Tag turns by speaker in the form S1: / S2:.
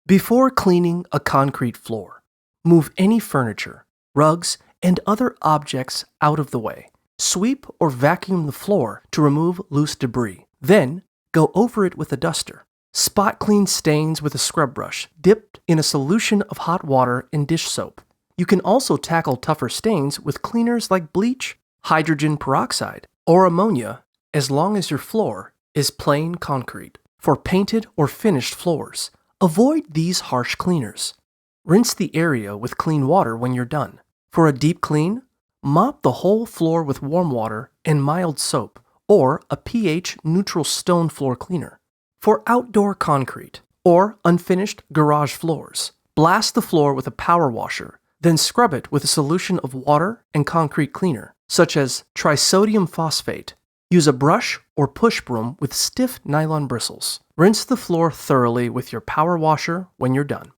S1: Before cleaning a concrete floor, move any furniture, rugs, and other objects out of the way. Sweep or vacuum the floor to remove loose debris. Then, go over it with a duster. Spot clean stains with a scrub brush dipped in a solution of hot water and dish soap. You can also tackle tougher stains with cleaners like bleach, hydrogen peroxide, or ammonia, as long as your floor is plain concrete. For painted or finished floors, avoid these harsh cleaners. Rinse the area with clean water when you're done. For a deep clean, mop the whole floor with warm water and mild soap, or a pH-neutral stone floor cleaner. For outdoor concrete or unfinished garage floors, blast the floor with a power washer, then scrub it with a solution of water and concrete cleaner, such as trisodium phosphate. Use a brush or push broom with stiff nylon bristles. Rinse the floor thoroughly with your power washer when you're done.